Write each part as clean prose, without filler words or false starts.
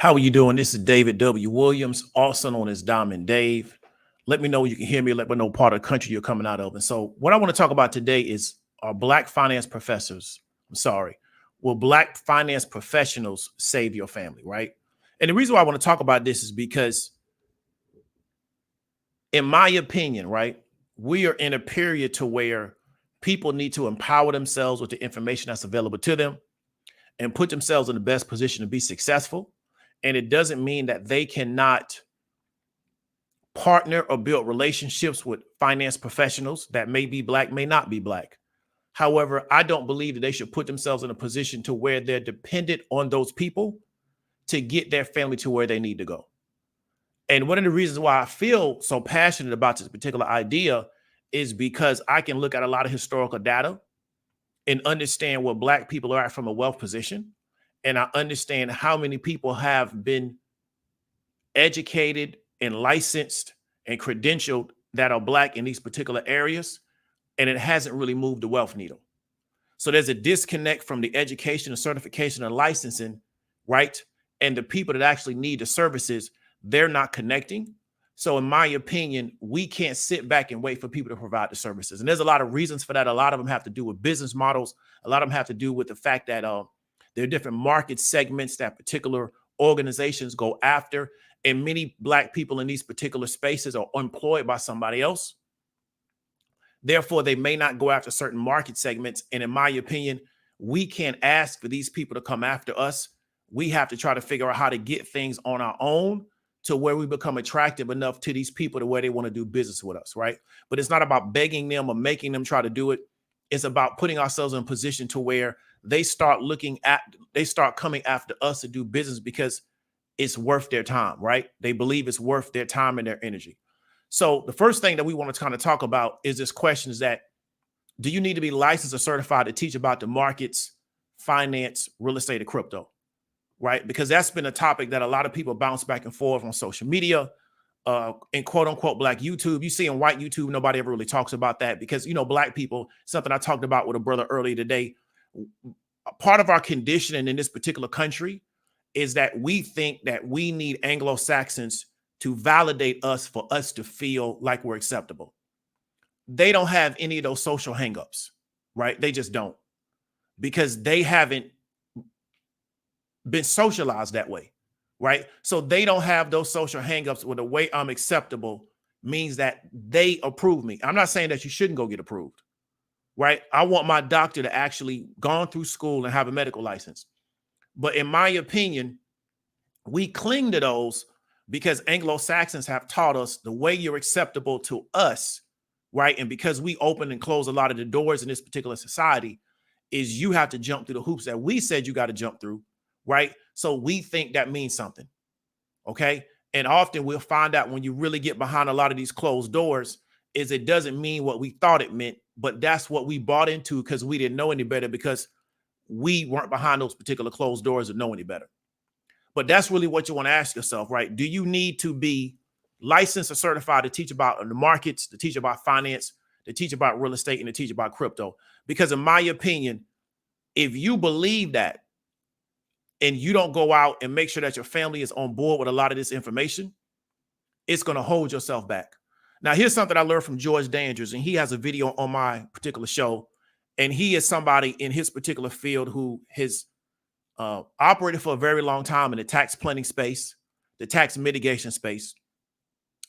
How are you doing? This is David W. Williams, also known as Diamond Dave. Let me know you can hear me. Let me know part of the country you're coming out of. And so what I want to talk about today is, are Black finance professors, will Black finance professionals save your family, right? And the reason why I want to talk about this is because, in my opinion, right, we are in a period to where people need to empower themselves with the information that's available to them and put themselves in the best position to be successful. And it doesn't mean that they cannot partner or build relationships with finance professionals that may be Black, may not be Black. However, I don't believe that they should put themselves in a position to where they're dependent on those people to get their family to where they need to go. And one of the reasons why I feel so passionate about this particular idea is because I can look at a lot of historical data and understand where Black people are at from a wealth position. And I understand how many people have been educated and licensed and credentialed that are Black in these particular areas. And it hasn't really moved the wealth needle. So there's a disconnect from the education and certification and licensing, right? And the people that actually need the services, they're not connecting. So in my opinion, we can't sit back and wait for people to provide the services. And there's a lot of reasons for that. A lot of them have to do with business models. A lot of them have to do with the fact that there are different market segments that particular organizations go after. And many Black people in these particular spaces are employed by somebody else. Therefore, they may not go after certain market segments. And in my opinion, we can't ask for these people to come after us. We have to try to figure out how to get things on our own to where we become attractive enough to these people to where they want to do business with us, right? But it's not about begging them or making them try to do it. It's about putting ourselves in a position to where they start coming after us to do business because it's worth their time, right? They believe it's worth their time and their energy. So the first thing that we want to kind of talk about is this question is that, do you need to be licensed or certified to teach about the markets, finance, real estate, or crypto, right? Because that's been a topic that a lot of people bounce back and forth on social media, in quote unquote Black YouTube. You see in white YouTube, nobody ever really talks about that because, Black people, something I talked about with a brother earlier today, part of our conditioning in this particular country is that we think that we need Anglo-Saxons to validate us for us to feel like we're acceptable. They don't have any of those social hangups, right? They just don't, because they haven't been socialized that way, right? So they don't have those social hangups where the way I'm acceptable means that they approve me. I'm not saying that you shouldn't go get approved, right? I want my doctor to actually gone through school and have a medical license. But in my opinion, we cling to those because Anglo-Saxons have taught us the way you're acceptable to us, right? And because we open and close a lot of the doors in this particular society, is you have to jump through the hoops that we said you got to jump through, right? So we think that means something, okay? And often we'll find out when you really get behind a lot of these closed doors is it doesn't mean what we thought it meant, but that's what we bought into because we didn't know any better because we weren't behind those particular closed doors to know any better. But that's really what you want to ask yourself, right? Do you need to be licensed or certified to teach about the markets, to teach about finance, to teach about real estate, and to teach about crypto? Because in my opinion, if you believe that and you don't go out and make sure that your family is on board with a lot of this information, it's going to hold yourself back. Now, here's something I learned from George Dandridge, and he has a video on my particular show. And he is somebody in his particular field who has operated for a very long time in the tax planning space, the tax mitigation space.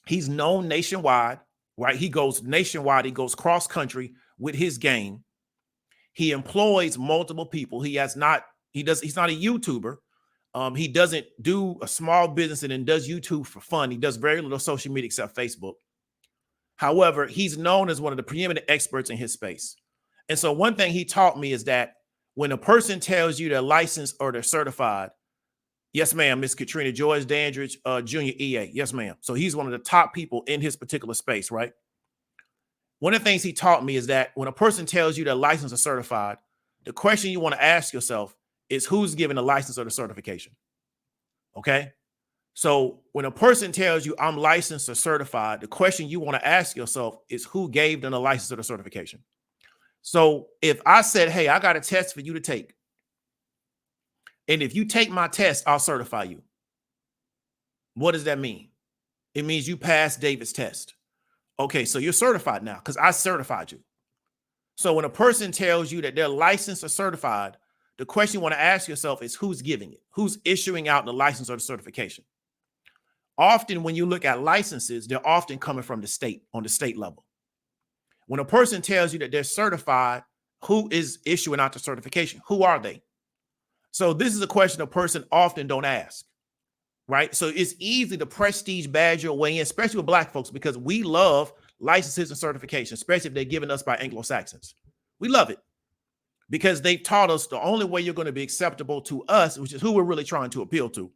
He's known nationwide, right? He goes nationwide. He goes cross country with his game. He employs multiple people. He's not a YouTuber. He doesn't do a small business and then does YouTube for fun. He does very little social media except Facebook. However, he's known as one of the preeminent experts in his space. And so one thing he taught me is that when a person tells you they're licensed or they're certified, yes, ma'am, Miss Katrina, George Dandridge, Junior EA, yes, ma'am. So he's one of the top people in his particular space, right? One of the things he taught me is that when a person tells you they're licensed or certified, the question you want to ask yourself is who's giving the license or the certification, okay? So when a person tells you I'm licensed or certified, the question you want to ask yourself is who gave them the license or the certification. So if I said, hey, I got a test for you to take, and if you take my test, I'll certify you. What does that mean? It means you passed David's test. Okay, so you're certified now because I certified you. So when a person tells you that they're licensed or certified, the question you want to ask yourself is who's giving it? Who's issuing out the license or the certification? Often when you look at licenses, they're often coming from the state, on the state level. When a person tells you that they're certified, who is issuing out the certification? Who are they? So this is a question a person often don't ask, right? So it's easy to prestige badge your way in, especially with Black folks, because we love licenses and certifications, especially if they're given us by Anglo-Saxons. We love it because they've taught us the only way you're going to be acceptable to us, which is who we're really trying to appeal to,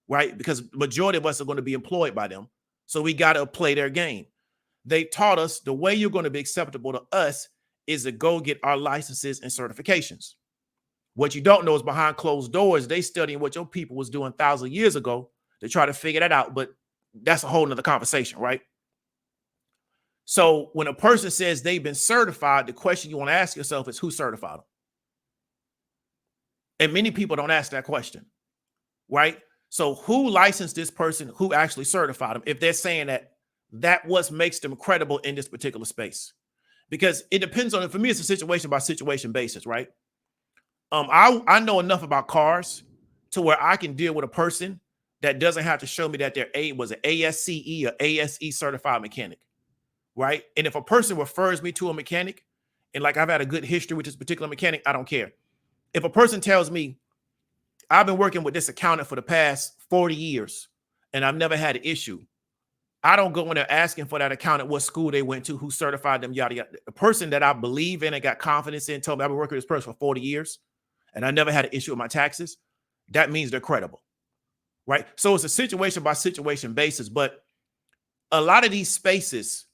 right? Because the majority of us are going to be employed by them. So we got to play their game. They taught us the way you're going to be acceptable to us is to go get our licenses and certifications. What you don't know is behind closed doors, they studying what your people was doing thousands of years ago to try to figure that out. But that's a whole nother conversation, right? So when a person says they've been certified, the question you want to ask yourself is who certified them? And many people don't ask that question, right? So who licensed this person? Who actually certified them? If they're saying that what makes them credible in this particular space, because it depends on it. For me, it's a situation by situation basis, right? I know enough about cars to where I can deal with a person that doesn't have to show me that they're was an ASCE or ASE certified mechanic, right? And if a person refers me to a mechanic, and like I've had a good history with this particular mechanic, I don't care. If a person tells me I've been working with this accountant for the past 40 years and I've never had an issue, I don't go in there asking for that accountant what school they went to, who certified them, yada, yada. The person that I believe in and got confidence in told me I've been working with this person for 40 years and I never had an issue with my taxes. That means they're credible, right? So it's a situation by situation basis, but a lot of these spaces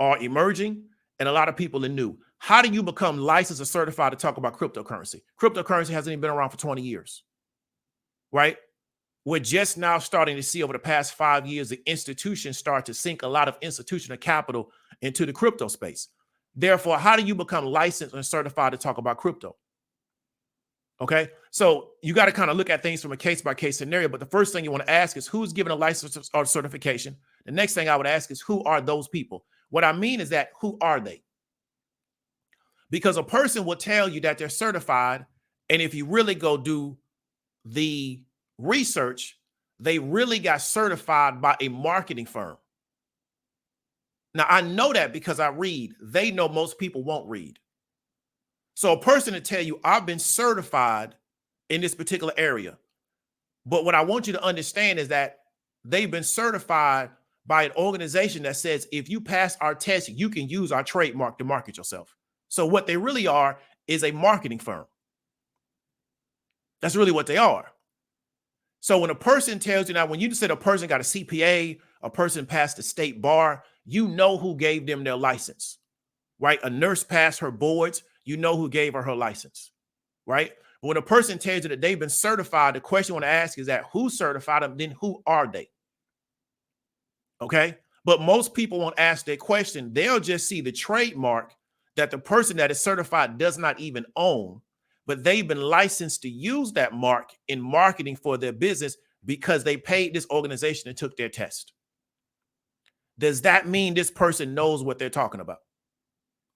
are emerging and a lot of people are new. How do you become licensed or certified to talk about cryptocurrency? Cryptocurrency hasn't even been around for 20 years, right? We're just now starting to see over the past 5 years, the institutions start to sink a lot of institutional capital into the crypto space. Therefore, how do you become licensed and certified to talk about crypto? Okay, so you got to kind of look at things from a case-by-case scenario. But the first thing you want to ask is who's given a license or certification. The next thing I would ask is who are those people? What I mean is that who are they? Because a person will tell you that they're certified, and if you really go do the research, they really got certified by a marketing firm. Now, I know that because I read. They know most people won't read. So a person to tell you, I've been certified in this particular area. But what I want you to understand is that they've been certified by an organization that says, if you pass our test, you can use our trademark to market yourself. So what they really are is a marketing firm. That's really what they are. So when a person tells you, now, when you said a person got a CPA, a person passed the state bar, you know who gave them their license, right? A nurse passed her boards, you know who gave her license, right? But when a person tells you that they've been certified, the question you want to ask is that who certified them, then who are they? Okay. But most people won't ask that question. They'll just see the trademark that the person that is certified does not even own, but they've been licensed to use that mark in marketing for their business because they paid this organization and took their test. Does that mean this person knows what they're talking about?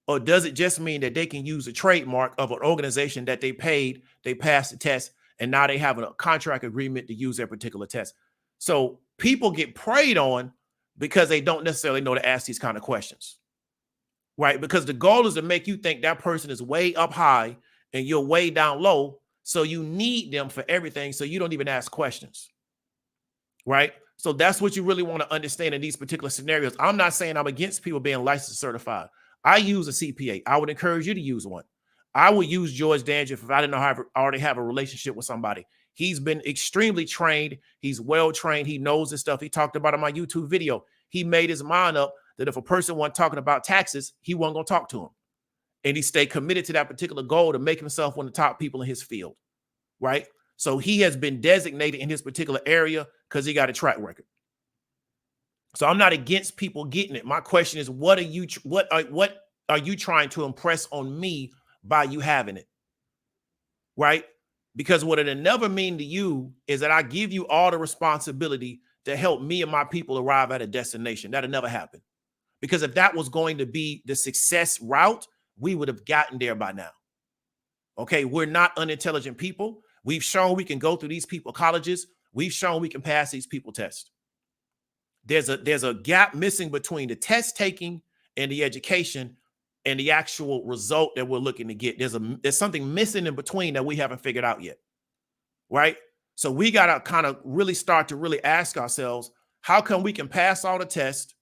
Or does it just mean that they can use a trademark of an organization that they paid, they passed the test, and now they have a contract agreement to use their particular test? So people get preyed on because they don't necessarily know to ask these kind of questions, right? Because the goal is to make you think that person is way up high and you're way down low. So you need them for everything. So you don't even ask questions, right? So that's what you really want to understand in these particular scenarios. I'm not saying I'm against people being licensed certified. I use a CPA. I would encourage you to use one. I would use George Dandridge if I didn't know how I already have a relationship with somebody. He's been extremely trained. He's well trained. He knows this stuff. He talked about it in my YouTube video. He made his mind up that if a person wasn't talking about taxes, he wasn't going to talk to him. And he stayed committed to that particular goal to make himself one of the top people in his field, right? So he has been designated in his particular area because he got a track record. So I'm not against people getting it. My question is, what are you trying to impress on me by you having it? Right? Because what it'll never mean to you is that I give you all the responsibility to help me and my people arrive at a destination. That'll never happen. Because if that was going to be the success route, we would have gotten there by now. Okay, we're not unintelligent people. We've shown we can go through these people colleges. We've shown we can pass these people tests. There's a gap missing between the test taking and the education and the actual result that we're looking to get. There's something missing in between that we haven't figured out yet, right? So we got to kind of really start to really ask ourselves, how come we can pass all the tests,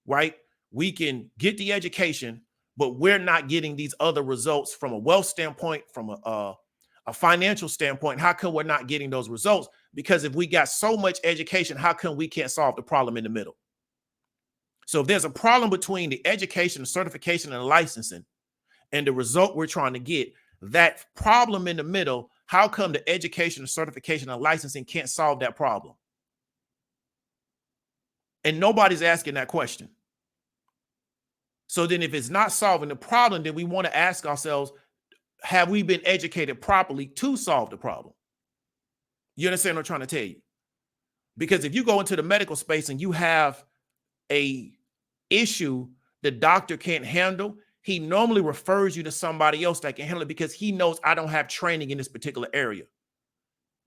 right? We can get the education, but we're not getting these other results from a wealth standpoint, from a financial standpoint. How come we're not getting those results? Because if we got so much education, how come we can't solve the problem in the middle? So if there's a problem between the education, the certification, and the licensing and the result we're trying to get, that problem in the middle, how come the education, the certification, and licensing can't solve that problem? And nobody's asking that question. So then if it's not solving the problem, then we want to ask ourselves, have we been educated properly to solve the problem? You understand what I'm trying to tell you? Because if you go into the medical space and you have a issue the doctor can't handle, he normally refers you to somebody else that can handle it because he knows I don't have training in this particular area,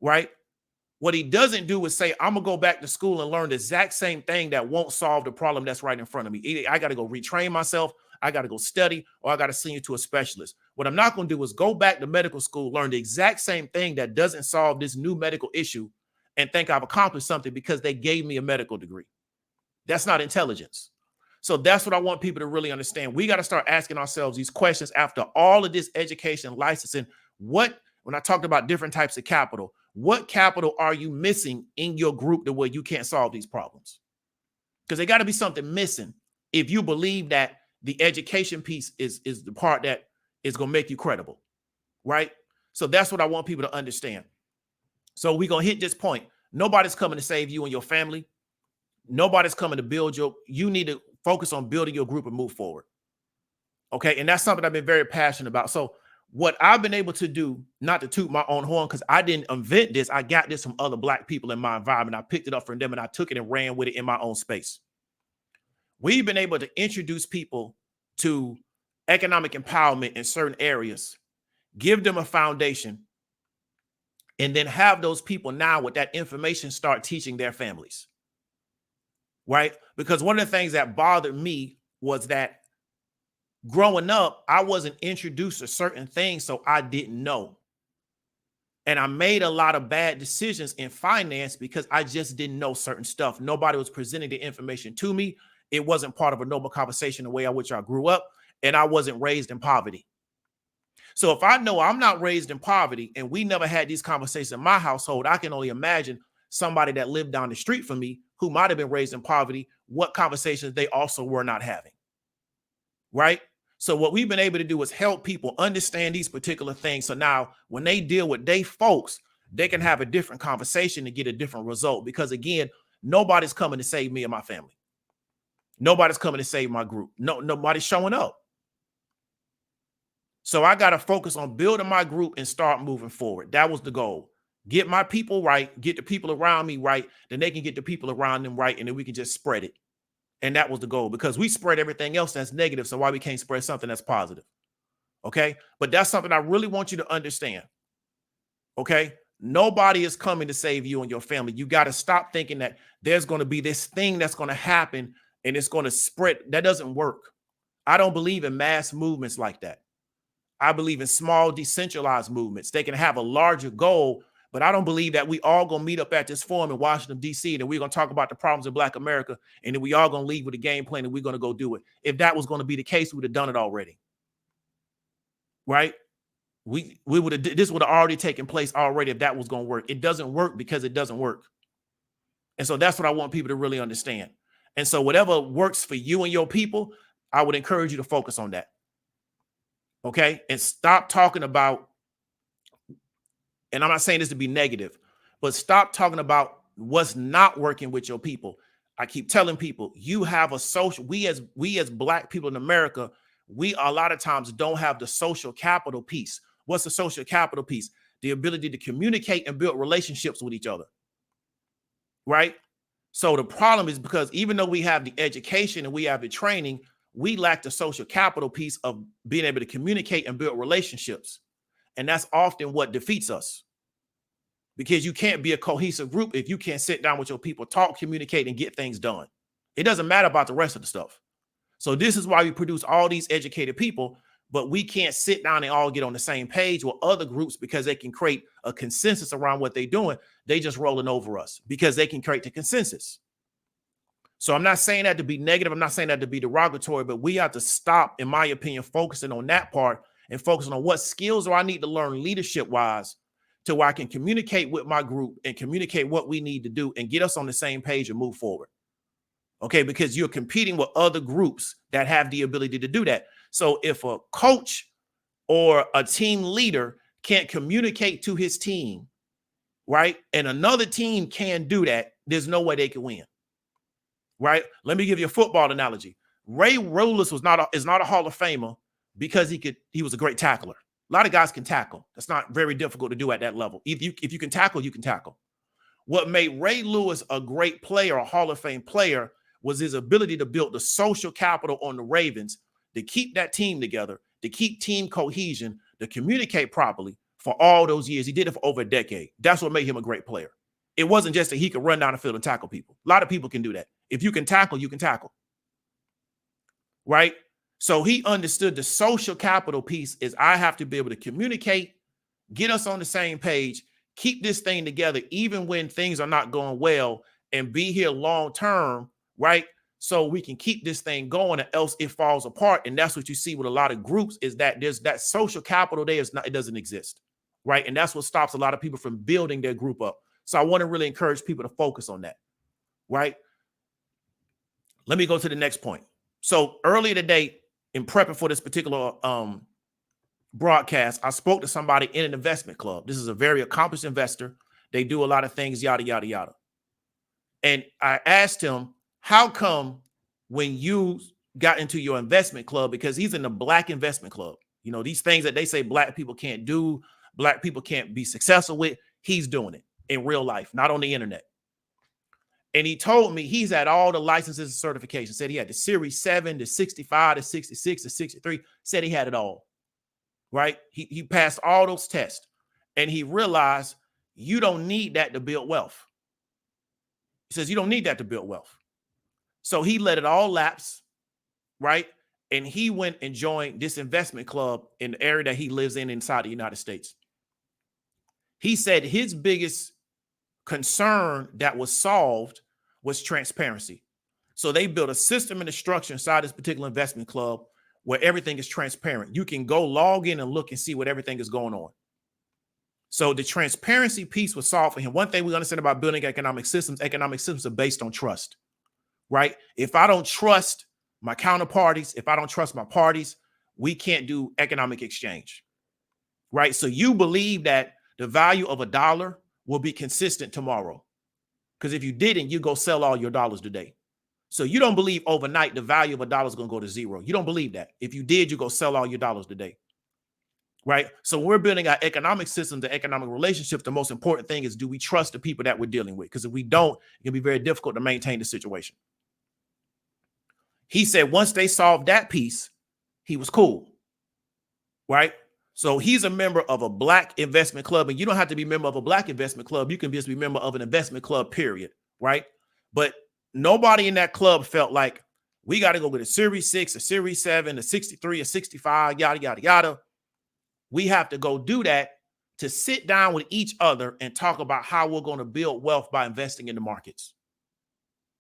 right? What he doesn't do is say, I'm going to go back to school and learn the exact same thing that won't solve the problem that's right in front of me. Either I got to go retrain myself, I got to go study, or I got to send you to a specialist. What I'm not going to do is go back to medical school, learn the exact same thing that doesn't solve this new medical issue and think I've accomplished something because they gave me a medical degree. That's not intelligence. So that's what I want people to really understand. We got to start asking ourselves these questions after all of this education, licensing. When I talked about different types of capital, what capital are you missing in your group to where you can't solve these problems? Because there got to be something missing if you believe that the education piece is the part that is going to make you credible, right? So that's what I want people to understand. So we're going to hit this point. Nobody's coming to save you and your family. Nobody's coming to build you need to focus on building your group and move forward. Okay. And that's something I've been very passionate about. So what I've been able to do, not to toot my own horn, because I didn't invent this. I got this from other Black people in my environment. I picked it up from them and I took it and ran with it in my own space. We've been able to introduce people to economic empowerment in certain areas, give them a foundation, and then have those people now with that information start teaching their families. Right? Because one of the things that bothered me was that growing up, I wasn't introduced to certain things, so I didn't know. And I made a lot of bad decisions in finance because I just didn't know certain stuff. Nobody was presenting the information to me. It wasn't part of a normal conversation the way in which I grew up, and I wasn't raised in poverty. So if I know I'm not raised in poverty and we never had these conversations in my household, I can only imagine somebody that lived down the street from me who might have been raised in poverty, what conversations they also were not having, right? So what we've been able to do is help people understand these particular things. So now when they deal with they folks, they can have a different conversation to get a different result. Because again, nobody's coming to save me and my family. Nobody's coming to save my group. Nobody's showing up. So I got to focus on building my group and start moving forward. That was the goal. Get my people right, get the people around me right, then they can get the people around them right, and then we can just spread it. And that was the goal, because we spread everything else that's negative, so why we can't spread something that's positive? Okay? But that's something I really want you to understand. Okay? Nobody is coming to save you and your family. You got to stop thinking that there's going to be this thing that's going to happen and it's going to spread. That doesn't work. I don't believe in mass movements like that. I believe in small, decentralized movements. They can have a larger goal, but I don't believe that we all going to meet up at this forum in Washington, D.C., and we're going to talk about the problems of Black America, and then we all going to leave with a game plan and we're going to go do it. If that was going to be the case, we would have done it already. Right? We would have, this would have already taken place already if that was going to work. It doesn't work because it doesn't work. And so that's what I want people to really understand. And so whatever works for you and your people, I would encourage you to focus on that. Okay? And stop talking about, and I'm not saying this to be negative, but stop talking about what's not working with your people. I keep telling people, you have a social, we as Black people in America, we a lot of times don't have the social capital piece. What's the social capital piece? The ability to communicate and build relationships with each other. Right? So the problem is because even though we have the education and we have the training, we lack the social capital piece of being able to communicate and build relationships. And that's often what defeats us, because you can't be a cohesive group if you can't sit down with your people, talk, communicate, and get things done. It doesn't matter about the rest of the stuff. So this is why we produce all these educated people, but we can't sit down and all get on the same page with other groups because they can create a consensus around what they're doing. They just rolling over us because they can create the consensus. So I'm not saying that to be negative. I'm not saying that to be derogatory, but we have to stop, in my opinion, focusing on that part and focusing on what skills do I need to learn leadership wise to where I can communicate with my group and communicate what we need to do and get us on the same page and move forward. Okay, because you're competing with other groups that have the ability to do that. So if a coach or a team leader can't communicate to his team, right, and another team can do that, there's no way they can win. Right? Let me give you a football analogy. Ray Lewis is not a Hall of Famer because he was a great tackler. A lot of guys can tackle. That's not very difficult to do at that level. If you can tackle, you can tackle. What made Ray Lewis a great player, a Hall of Fame player, was his ability to build the social capital on the Ravens, to keep that team together, to keep team cohesion, to communicate properly for all those years. He did it for over a decade. That's what made him a great player. It wasn't just that he could run down the field and tackle people. A lot of people can do that. If you can tackle, you can tackle. Right? So he understood the social capital piece is I have to be able to communicate, get us on the same page, keep this thing together, even when things are not going well, and be here long term, right? So we can keep this thing going, or else it falls apart. And that's what you see with a lot of groups, is that there's that social capital there is not, it doesn't exist. Right? And that's what stops a lot of people from building their group up. So I want to really encourage people to focus on that, right? Let me go to the next point. So earlier today, in prepping for this particular broadcast, I spoke to somebody in an investment club. This is a very accomplished investor. They do a lot of things, yada, yada, yada. And I asked him, how come when you got into your investment club, because he's in the Black investment club, you know, these things that they say Black people can't do, Black people can't be successful with, he's doing it in real life, not on the internet. And he told me he's had all the licenses and certifications. Said he had the Series 7, the 65, the 66, the 63. Said he had it all, right? He passed all those tests. And he realized you don't need that to build wealth. He says you don't need that to build wealth. So he let it all lapse, right? And he went and joined this investment club in the area that he lives in inside the United States. He said his biggest concern that was solved was transparency. So they built a system and a structure inside this particular investment club where everything is transparent. You can go log in and look and see what everything is going on. So the transparency piece was solved for him. One thing we understand about building economic systems are based on trust, right? If I don't trust my counterparties, if I don't trust my parties, we can't do economic exchange, right? So you believe that the value of $1 will be consistent tomorrow. Because if you didn't, you go sell all your dollars today. So you don't believe overnight the value of $1 is going to go to zero. You don't believe that. If you did, you go sell all your dollars today. Right? So we're building our economic systems, the economic relationships. The most important thing is, do we trust the people that we're dealing with? Because if we don't, it can be very difficult to maintain the situation. He said once they solved that piece, he was cool. Right? So he's a member of a Black investment club, and you don't have to be a member of a Black investment club. You can just be a member of an investment club, period. Right? But nobody in that club felt like we got to go with a Series 6, a Series 7, a 63, a 65, yada, yada, yada. We have to go do that to sit down with each other and talk about how we're going to build wealth by investing in the markets.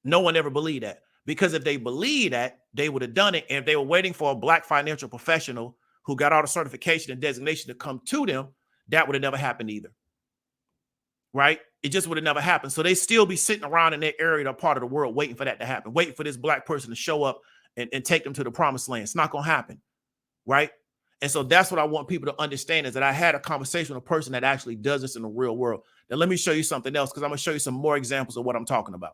No one ever believed that, because if they believed that, they would have done it. And if they were waiting for a Black financial professional who got all the certification and designation to come to them, that would have never happened either. Right? It just would have never happened. So they still be sitting around in their area, or part of the world, waiting for that to happen, waiting for this Black person to show up and take them to the promised land. It's not going to happen. Right? And so that's what I want people to understand, is that I had a conversation with a person that actually does this in the real world. Now, let me show you something else, because I'm going to show you some more examples of what I'm talking about.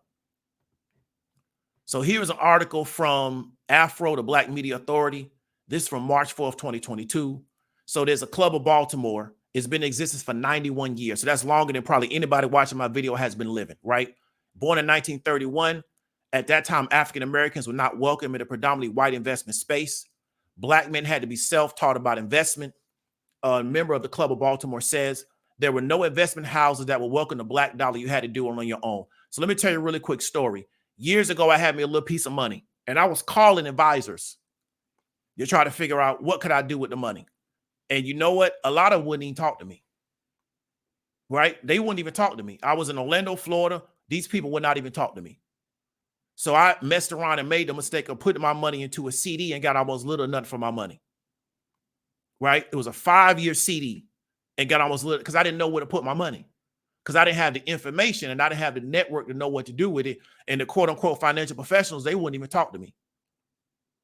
So here's an article from Afro, the Black Media Authority. This is from March 4th, 2022. So there's a club of Baltimore. It's been in existence for 91 years. So that's longer than probably anybody watching my video has been living, right? Born in 1931, at that time, African Americans were not welcome in a predominantly white investment space. Black men had to be self-taught about investment. A member of the Club of Baltimore says there were no investment houses that would welcome the black dollar. You had to do it on your own. So let me tell you a really quick story. Years ago, I had me a little piece of money, and I was calling advisors to try to figure out what could I do with the money. And you know what? A lot of them wouldn't even talk to me, right? They wouldn't even talk to me. I was in Orlando, Florida. These people would not even talk to me. So I messed around and made the mistake of putting my money into a CD and got almost little or nothing for my money, right? It was a 5-year CD and got almost little because I didn't know where to put my money because I didn't have the information and I didn't have the network to know what to do with it. And the quote unquote financial professionals, they wouldn't even talk to me,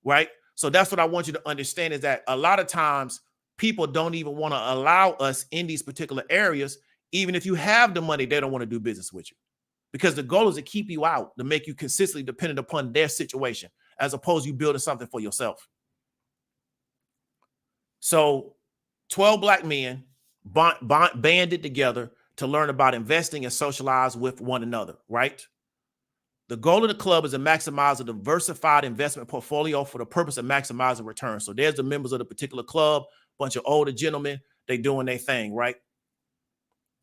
right? So that's what I want you to understand is that a lot of times people don't even want to allow us in these particular areas. Even if you have the money, they don't want to do business with you because the goal is to keep you out, to make you consistently dependent upon their situation, as opposed to you building something for yourself. So 12 black men banded together to learn about investing and socialize with one another, right? The goal of the club is to maximize a diversified investment portfolio for the purpose of maximizing returns. So there's the members of the particular club, bunch of older gentlemen, they doing their thing, right?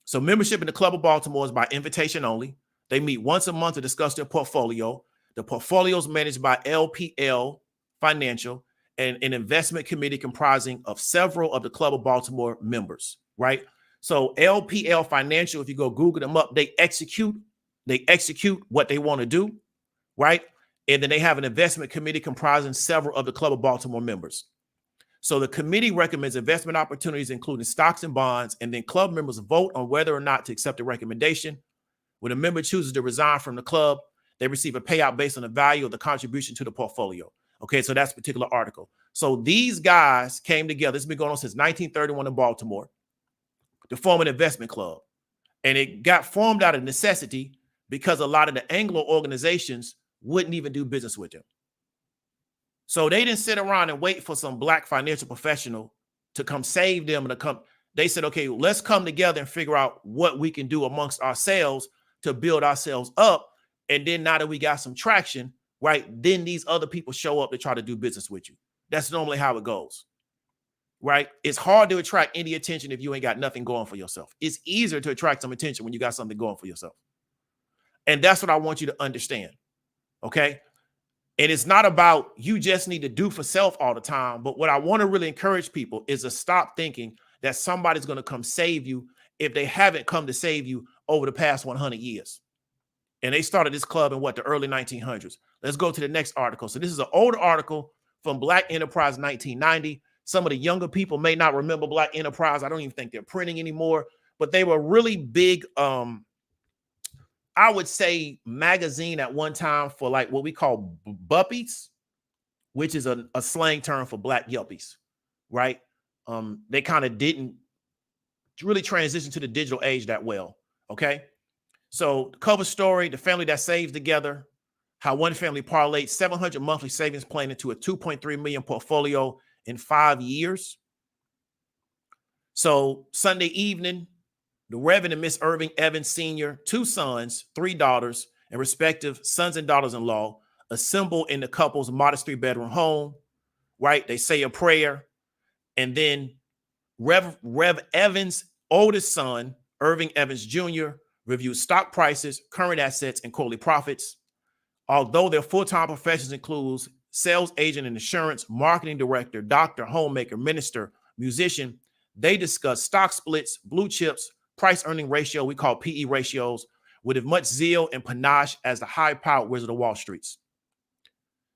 So membership in the Club of Baltimore is by invitation only. They meet once a month to discuss their portfolio. The portfolio is managed by LPL Financial and an investment committee comprising of several of the Club of Baltimore members, right? So LPL Financial, if you go Google them up, they execute what they want to do, right? And then they have an investment committee comprising several of the Club of Baltimore members. So the committee recommends investment opportunities, including stocks and bonds, and then club members vote on whether or not to accept the recommendation. When a member chooses to resign from the club, they receive a payout based on the value of the contribution to the portfolio. Okay, so that's a particular article. So these guys came together. It's been going on since 1931 in Baltimore to form an investment club. And it got formed out of necessity because a lot of the Anglo organizations wouldn't even do business with them. So they didn't sit around and wait for some black financial professional to come save them and to come. They said, okay, let's come together and figure out what we can do amongst ourselves to build ourselves up. And then now that we got some traction, right, then these other people show up to try to do business with you. That's normally how it goes, right? It's hard to attract any attention if you ain't got nothing going for yourself. It's easier to attract some attention when you got something going for yourself. And that's what I want you to understand, okay? And it's not about you just need to do for self all the time. But what I want to really encourage people is to stop thinking that somebody's going to come save you if they haven't come to save you over the past 100 years. And they started this club in the early 1900s. Let's go to the next article. So this is an older article from Black Enterprise 1990. Some of the younger people may not remember Black Enterprise. I don't even think they're printing anymore, but they were really big, I would say, magazine at one time for like what we call buppies, which is a slang term for black yuppies, right? They kind of didn't really transition to the digital age that well, okay? So the cover story, the family that saves together, how one family parlayed 700 monthly savings plan into a 2.3 million portfolio in 5 years. So Sunday evening, the Reverend and Miss Irving Evans Sr., 2 sons, 3 daughters, and respective sons and daughters-in-law assemble in the couple's modest 3-bedroom home, right? They say a prayer, and then Rev Evans' oldest son, Irving Evans Jr., reviews stock prices, current assets, and quarterly profits. Although their full-time professions includes sales agent and insurance, marketing director, doctor, homemaker, minister, musician, they discuss stock splits, blue chips, price earning ratio, we call PE ratios, with as much zeal and panache as the high-powered Wizard of Wall Streets.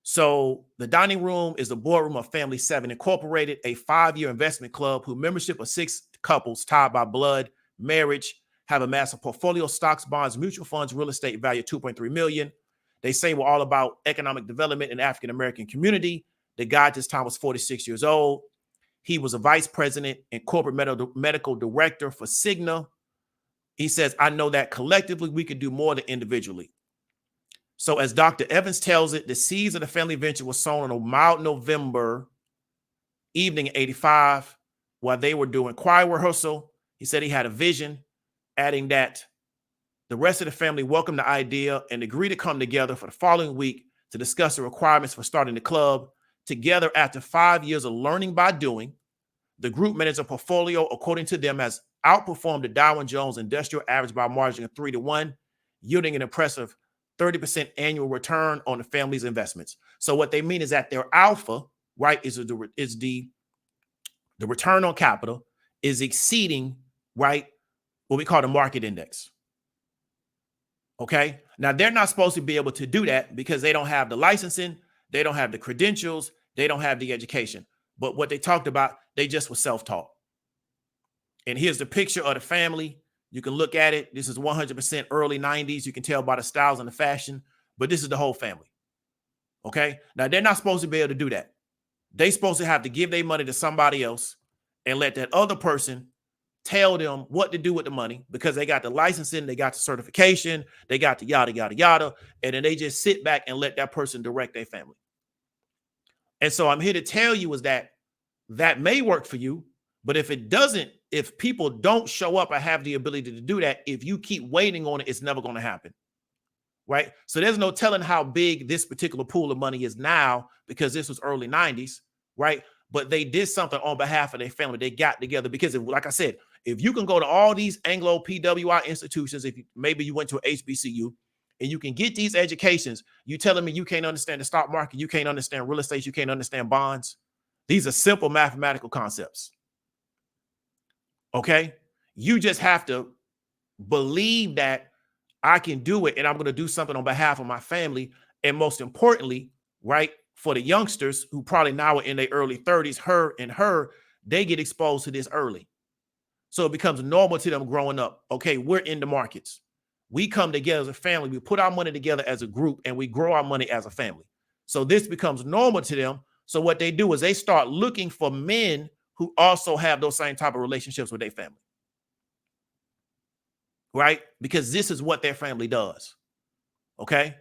So the dining room is the boardroom of Family 7 Incorporated, a 5-year investment club whose membership of 6 couples tied by blood, marriage, have amassed a portfolio of stocks, bonds, mutual funds, real estate value of $2.3 million. They say we're all about economic development in the African-American community. The guy at this time was 46 years old. He was a vice president and corporate medical director for Cigna. He says, I know that collectively we could do more than individually. So as Dr. Evans tells it, the seeds of the family venture was sown on a mild November evening in 85 while they were doing choir rehearsal. He said he had a vision, adding that The rest of the family welcomed the idea and agreed to come together for the following week to discuss the requirements for starting the club. Together, after 5 years of learning by doing, the group managed a portfolio, according to them, has outperformed the Dow Jones Industrial Average by a margin of 3-1, yielding an impressive 30% annual return on the family's investments. So what they mean is that their alpha, right, is the return on capital is exceeding, right, what we call the market index. Okay. Now they're not supposed to be able to do that because they don't have the licensing, they don't have the credentials, they don't have the education. But what they talked about, they just were self-taught. And here's the picture of the family. You can look at it. This is 100% early 90s. You can tell by the styles and the fashion, but this is the whole family. Okay. Now they're not supposed to be able to do that. They're supposed to have to give their money to somebody else and let that other person tell them what to do with the money because they got the licensing, they got the certification, they got the yada, yada, yada. And then they just sit back and let that person direct their family. And so I'm here to tell you is that may work for you, but if it doesn't, if people don't show up or have the ability to do that, if you keep waiting on it, it's never going to happen. Right? So there's no telling how big this particular pool of money is now because this was early 90s, right? But they did something on behalf of their family. They got together because, like I said, if you can go to all these Anglo PWI institutions, if maybe you went to an HBCU and you can get these educations, you telling me you can't understand the stock market, you can't understand real estate, you can't understand bonds. These are simple mathematical concepts. Okay. You just have to believe that I can do it and I'm going to do something on behalf of my family. And most importantly, right, for the youngsters who probably now are in their early 30s, they get exposed to this early. So it becomes normal to them growing up. Okay, we're in the markets. We come together as a family. We put our money together as a group and we grow our money as a family. So this becomes normal to them. So what they do is they start looking for men who also have those same type of relationships with their family. Right? Because this is what their family does. Okay?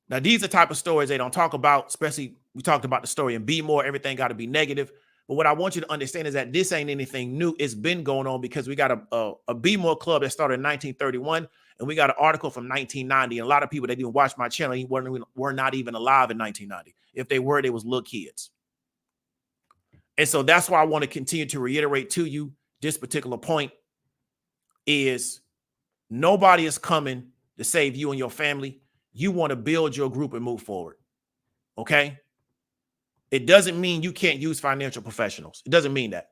Now, these are the type of stories they don't talk about, especially we talked about the story in Be More, everything got to be negative. But what I want you to understand is that this ain't anything new. It's been going on because we got a Be More club that started in 1931, and we got an article from 1990. And a lot of people that didn't watch my channel were not even alive in 1990. If they were, they was little kids. And so that's why I want to continue to reiterate to you this particular point is nobody is coming to save you and your family. You want to build your group and move forward. Okay? It doesn't mean you can't use financial professionals. It doesn't mean that.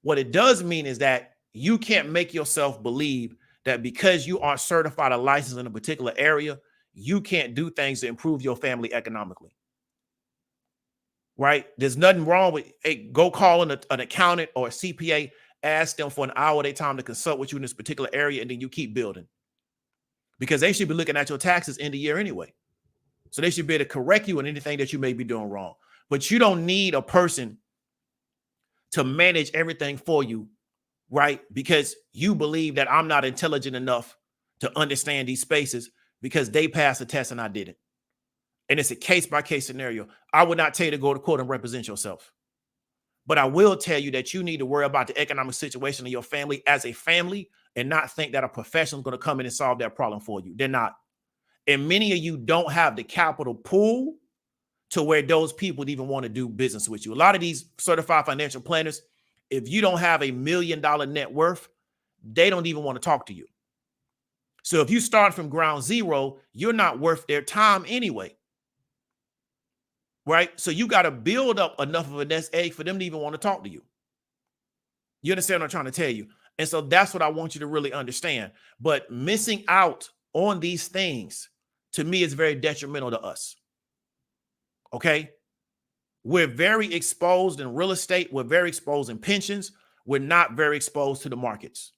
What it does mean is that you can't make yourself believe that because you are certified or licensed in a particular area, you can't do things to improve your family economically. Right? There's nothing wrong with, hey, go call an accountant or a CPA, ask them for an hour of their time to consult with you in this particular area, and then you keep building. Because they should be looking at your taxes end of year anyway. So they should be able to correct you on anything that you may be doing wrong. But you don't need a person to manage everything for you, right? Because you believe that I'm not intelligent enough to understand these spaces because they passed the test and I didn't. And it's a case-by-case scenario. I would not tell you to go to court and represent yourself. But I will tell you that you need to worry about the economic situation of your family as a family and not think that a professional is going to come in and solve that problem for you. They're not. And many of you don't have the capital pool to where those people even want to do business with you. A lot of these certified financial planners, if you don't have $1 million net worth, they don't even want to talk to you. So if you start from ground zero, you're not worth their time anyway. Right? So you got to build up enough of a nest egg for them to even want to talk to you. You understand what I'm trying to tell you? And so that's what I want you to really understand. But missing out on these things, to me, is very detrimental to us. Okay? We're very exposed in real estate. We're very exposed in pensions. We're not very exposed to the markets.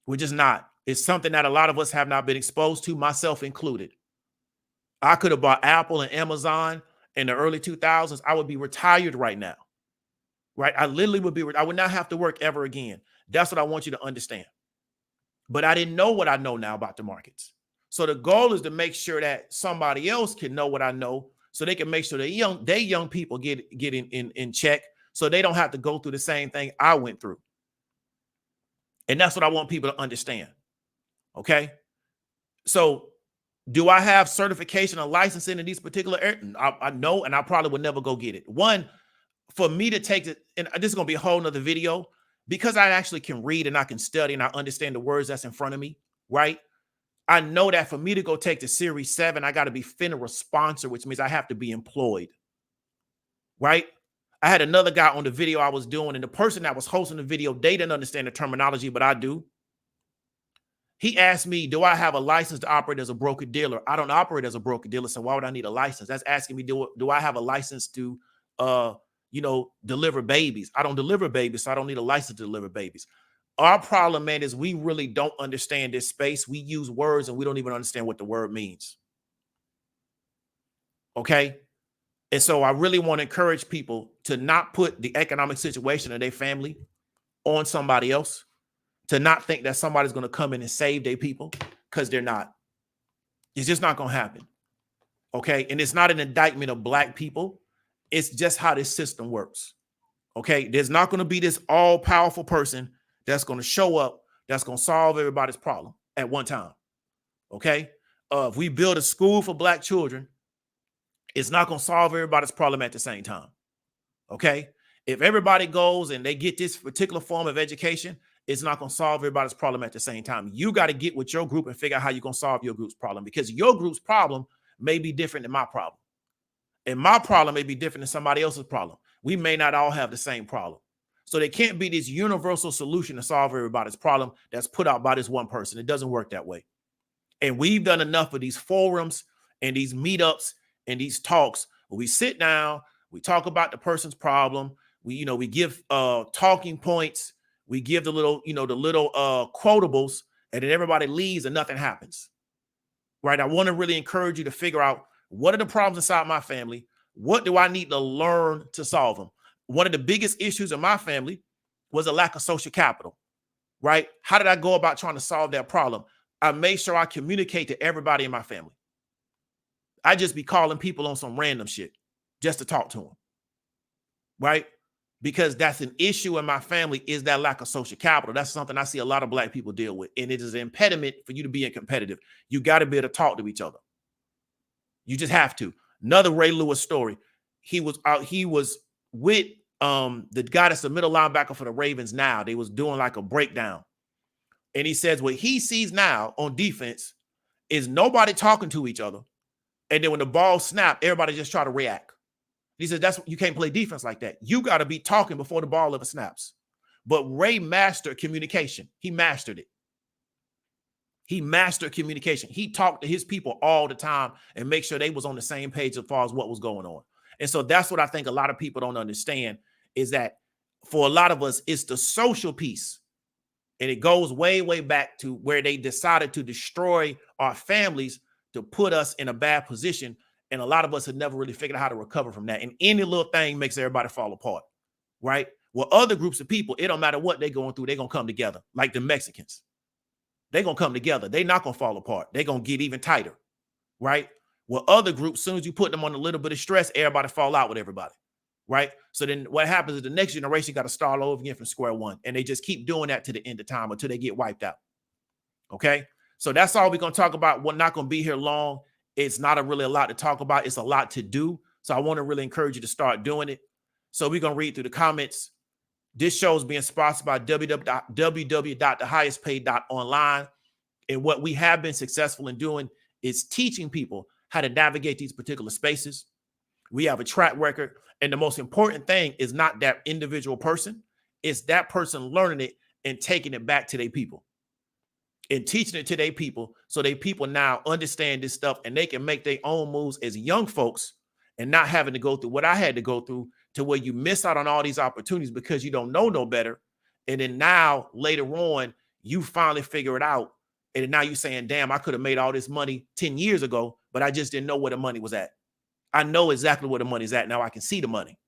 We're just not. It's something that a lot of us have not been exposed to, myself included. I could have bought Apple and Amazon in the early 2000s. I would be retired right now. Right? I literally would be, I would not have to work ever again. That's what I want you to understand. But I didn't know what I know now about the markets. So the goal is to make sure that somebody else can know what I know so they can make sure that young people get in check so they don't have to go through the same thing I went through. And that's what I want people to understand. Okay. So do I have certification or licensing in these particular areas? I know, and I probably would never go get it. One, for me to take it, and this is going to be a whole nother video, because I actually can read and I can study and I understand the words that's in front of me, right? I know that for me to go take the Series 7, I got to be FINRA sponsor, which means I have to be employed, right? I had another guy on the video I was doing, and the person that was hosting the video, they didn't understand the terminology, but I do. He asked me, do I have a license to operate as a broker dealer? I don't operate as a broker dealer, so why would I need a license? That's asking me, do I have a license to, deliver babies? I don't deliver babies, so I don't need a license to deliver babies. Our problem, man, is we really don't understand this space. We use words and we don't even understand what the word means. Okay? And so I really want to encourage people to not put the economic situation of their family on somebody else, to not think that somebody's going to come in and save their people, because they're not. It's just not going to happen. Okay? And it's not an indictment of Black people. It's just how this system works. Okay? There's not going to be this all-powerful person that's going to show up, that's going to solve everybody's problem at one time. Okay? If we build a school for Black children, it's not going to solve everybody's problem at the same time. Okay? If everybody goes and they get this particular form of education, it's not going to solve everybody's problem at the same time. You got to get with your group and figure out how you're going to solve your group's problem, because your group's problem may be different than my problem. And my problem may be different than somebody else's problem. We may not all have the same problem. So there can't be this universal solution to solve everybody's problem that's put out by this one person. It doesn't work that way. And we've done enough of these forums and these meetups and these talks where we sit down, we talk about the person's problem. We give talking points. We give the little quotables, and then everybody leaves and nothing happens. Right? I want to really encourage you to figure out, what are the problems inside my family? What do I need to learn to solve them? One of the biggest issues in my family was a lack of social capital, right? How did I go about trying to solve that problem? I made sure I communicate to everybody in my family. I just be calling people on some random shit just to talk to them, right? Because that's an issue in my family, is that lack of social capital. That's something I see a lot of Black people deal with, and it is an impediment for you to be competitive. You got to be able to talk to each other. You just have to. Another Ray Lewis story. He was with the guy that's the middle linebacker for the Ravens now. They was doing like a breakdown. And he says what he sees now on defense is nobody talking to each other. And then when the ball snapped, everybody just try to react. He said, you can't play defense like that. You got to be talking before the ball ever snaps. But Ray mastered communication. He mastered it. He mastered communication. He talked to his people all the time and make sure they was on the same page as far as what was going on. And so that's what I think a lot of people don't understand, is that for a lot of us, it's the social piece. And it goes way, way back to where they decided to destroy our families to put us in a bad position. And a lot of us have never really figured out how to recover from that. And any little thing makes everybody fall apart, right? Well, other groups of people, it don't matter what they're going through, they're going to come together, like the Mexicans. They're going to come together. They're not going to fall apart. They're going to get even tighter, right? Well, other groups, as soon as you put them on a little bit of stress, everybody fall out with everybody, right? So then what happens is the next generation got to start all over again from square one. And they just keep doing that to the end of time until they get wiped out, okay? So that's all we're going to talk about. We're not going to be here long. It's not really a lot to talk about. It's a lot to do. So I want to really encourage you to start doing it. So we're going to read through the comments. This show is being sponsored by www.thehighestpaid.online. And what we have been successful in doing is teaching people how to navigate these particular spaces. We have a track record. And the most important thing is not that individual person. It's that person learning it and taking it back to their people and teaching it to their people, so they people now understand this stuff and they can make their own moves as young folks and not having to go through what I had to go through, to where you miss out on all these opportunities because you don't know no better. And then now later on, you finally figure it out. And now you're saying, damn, I could have made all this money 10 years ago, but I just didn't know where the money was at. I know exactly where the money's at. Now I can see the money.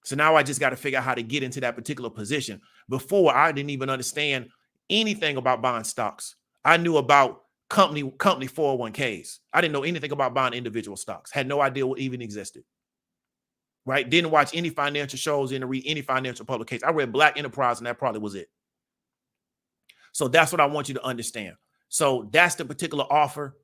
So now I just got to figure out how to get into that particular position. Before, I didn't even understand anything about buying stocks. I knew about company 401ks. I didn't know anything about buying individual stocks. Had no idea what even existed. Right? Didn't watch any financial shows, didn't read any financial publications. I read Black Enterprise, and that probably was it. So that's what I want you to understand. So that's the particular offer.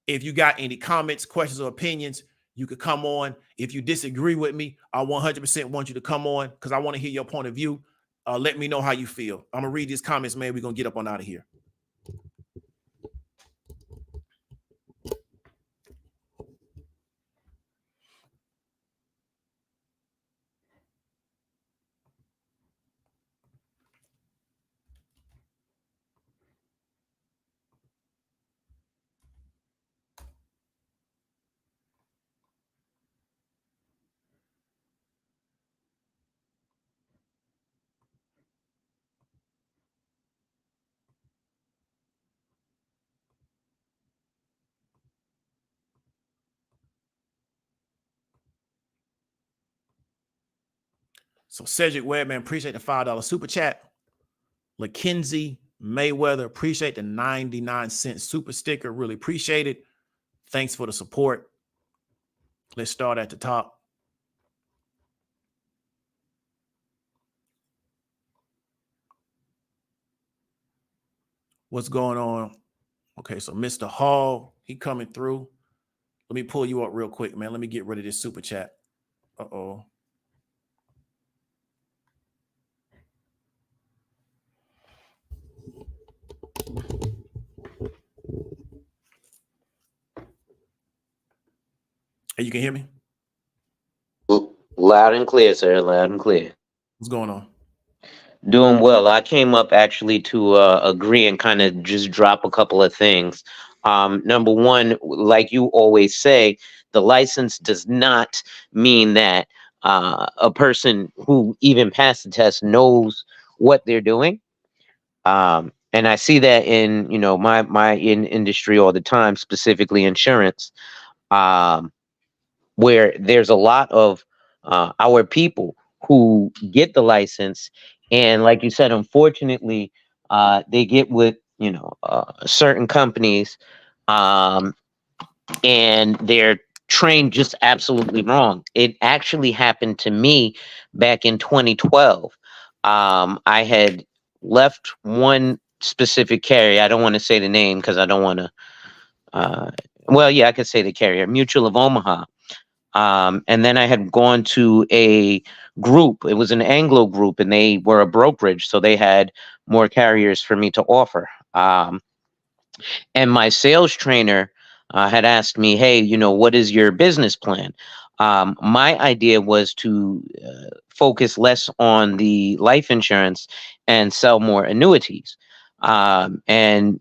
If you got any comments, questions, or opinions, you could come on. If you disagree with me, I 100% want you to come on because I want to hear your point of view. Let me know how you feel. I'm going to read these comments, man. We're going to get up on out of here. So Cedric Webman, appreciate the $5 super chat. LaKenzie Mayweather, appreciate the 99-cent super sticker. Really appreciate it. Thanks for the support. Let's start at the top. What's going on? Okay, so Mr. Hall, he coming through. Let me pull you up real quick, man. Let me get rid of this super chat. Uh-oh. Hey, you can hear me? Loud and clear, sir. Loud and clear. What's going on? Doing well. I came up actually to agree and kind of just drop a couple of things. Number one, like you always say, the license does not mean that a person who even passed the test knows what they're doing. And I see that in, you know, my in industry all the time, specifically insurance. Where there's a lot of our people who get the license, and like you said, unfortunately, they get with certain companies, and they're trained just absolutely wrong. It actually happened to me back in 2012. I had left one specific carrier. I don't want to say the name because I don't want to. Well, yeah, I could say the carrier, Mutual of Omaha. And then I had gone to a group. It was an Anglo group, and they were a brokerage, so they had more carriers for me to offer. And my sales trainer had asked me, "Hey, you know, what is your business plan?" My idea was to focus less on the life insurance and sell more annuities. And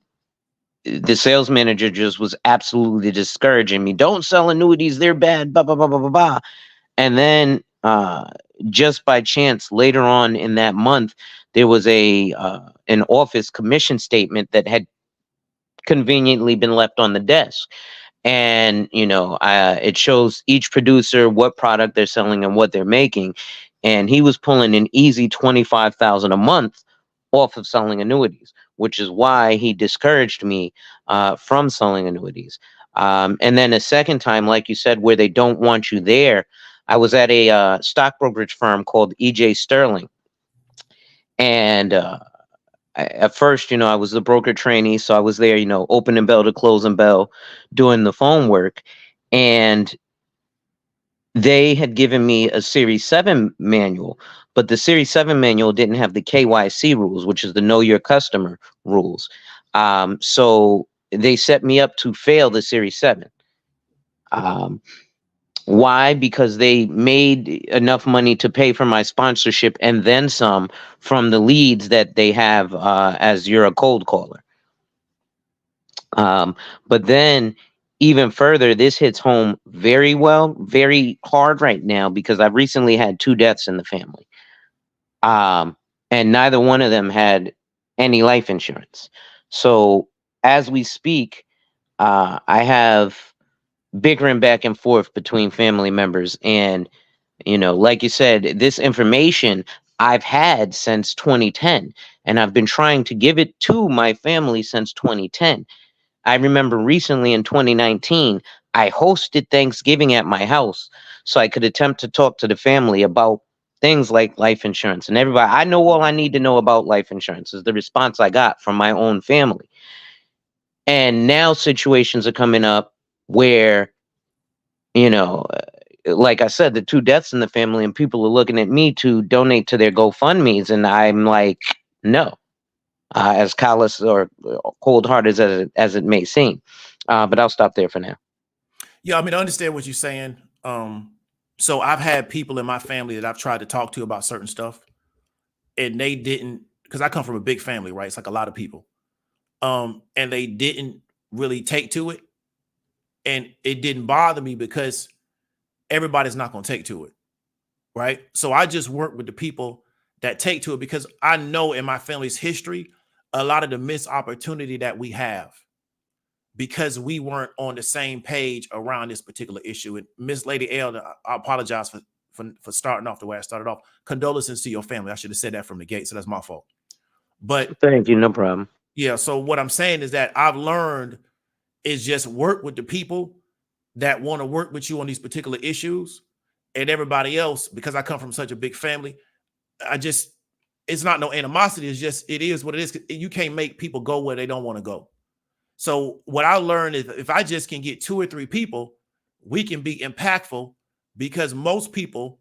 the sales manager just was absolutely discouraging me. Don't sell annuities; they're bad. Blah blah blah blah blah blah. And then just by chance, later on in that month, there was an office commission statement that had conveniently been left on the desk. And it shows each producer what product they're selling and what they're making. And he was pulling an easy 25,000 a month off of selling annuities, which is why he discouraged me from selling annuities. And then a second time, like you said, where they don't want you there, I was at a stock brokerage firm called EJ Sterling. And at first, I was the broker trainee, so I was there, opening bell to closing bell, doing the phone work. And they had given me a Series 7 manual, but the Series 7 manual didn't have the KYC rules, which is the Know Your Customer rules. So they set me up to fail the Series 7. Why? Because they made enough money to pay for my sponsorship and then some from the leads that they have as you're a cold caller. But then even further, this hits home very well, very hard right now, because I've recently had 2 deaths in the family. And neither one of them had any life insurance. So as we speak, I have bickering back and forth between family members. And, like you said, this information I've had since 2010, and I've been trying to give it to my family since 2010. I remember recently in 2019, I hosted Thanksgiving at my house so I could attempt to talk to the family about things like life insurance. And everybody, I know all I need to know about life insurance, is the response I got from my own family. And now situations are coming up where, you know, like I said, the 2 deaths in the family, and people are looking at me to donate to their GoFundMe's, and I'm like, no, as callous or cold-hearted as it may seem. But I'll stop there for now. Yeah, I mean, I understand what you're saying. So I've had people in my family that I've tried to talk to about certain stuff, and they didn't, because I come from a big family, right? It's like a lot of people. And they didn't really take to it. And it didn't bother me because everybody's not going to take to it, right? So I just work with the people that take to it, because I know in my family's history, a lot of the missed opportunity that we have, because we weren't on the same page around this particular issue. And Miss Lady Elder, I apologize for starting off the way I started off. Condolences to your family. I should have said that from the gate, so that's my fault. But thank you, no problem. Yeah, so what I'm saying is that I've learned is just work with the people that want to work with you on these particular issues, and everybody else, because I come from such a big family, it's not no animosity. It's just, it is what it is. You can't make people go where they don't want to go. So what I learned is, if I just can get 2 or 3 people, we can be impactful, because most people,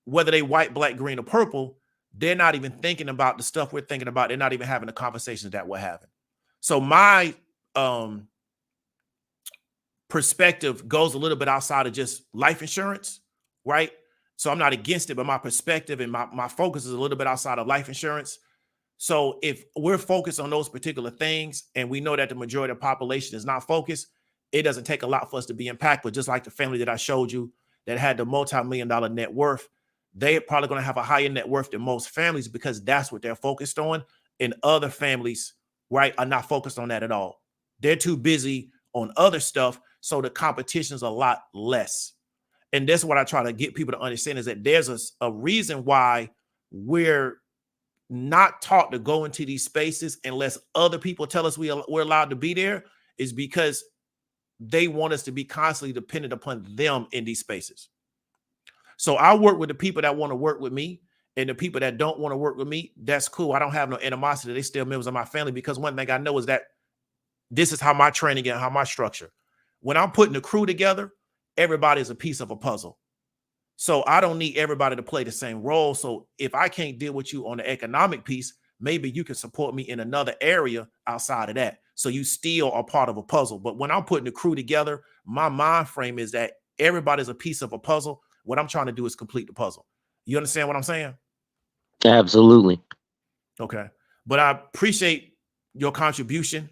whether they white, black, green, or purple, they're not even thinking about the stuff we're thinking about. They're not even having the conversations that we're having. So my perspective goes a little bit outside of just life insurance, right? So I'm not against it, but my perspective and my focus is a little bit outside of life insurance. So if we're focused on those particular things, and we know that the majority of the population is not focused, it doesn't take a lot for us to be impactful. Just like the family that I showed you that had the multi-million-dollar net worth, they're probably going to have a higher net worth than most families, because that's what they're focused on. And other families, right, are not focused on that at all. They're too busy on other stuff. So the competition is a lot less. And that's what I try to get people to understand, is that there's a reason why we're not taught to go into these spaces unless other people tell us we're allowed to be there, is because they want us to be constantly dependent upon them in these spaces. So I work with the people that want to work with me, and the people that don't want to work with me, that's cool. I don't have no animosity. They still members of my family, because one thing I know is that this is how my training and how my structure. When I'm putting the crew together, everybody is a piece of a puzzle. So I don't need everybody to play the same role. So if I can't deal with you on the economic piece, maybe you can support me in another area outside of that. So you still are part of a puzzle. But when I'm putting the crew together, my mind frame is that everybody's a piece of a puzzle. What I'm trying to do is complete the puzzle. You understand what I'm saying? Absolutely. Okay. But I appreciate your contribution.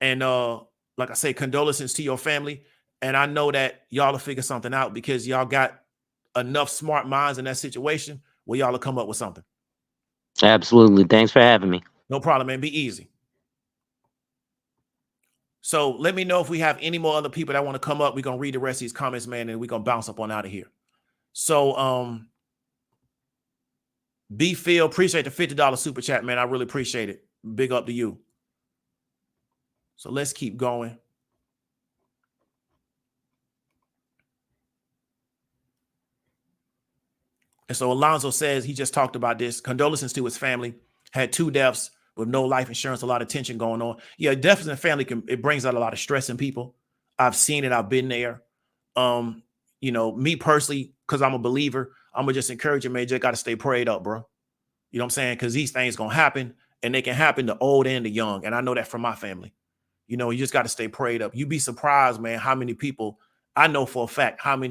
And like I say, condolences to your family. And I know that y'all will figure something out, because y'all got enough smart minds in that situation where y'all will come up with something. Absolutely. Thanks for having me. No problem, man. Be easy. So let me know if we have any more other people that want to come up. We're going to read the rest of these comments, man, and we're going to bounce up on out of here. So B Phil, appreciate the $50 super chat, man. I really appreciate it. Big up to you. So let's keep going. And so Alonzo says he just talked about this. Condolences to his family. Had 2 deaths with no life insurance, a lot of tension going on. Yeah, deaths in the family it brings out a lot of stress in people. I've seen it. I've been there. You know, me personally, because I'm a believer, I'm gonna just encourage you, man. You just got to stay prayed up, bro. You know what I'm saying? Because these things gonna happen, and they can happen to old and the young. And I know that from my family. You know, you just got to stay prayed up. You'd be surprised, man, how many people I know for a fact, how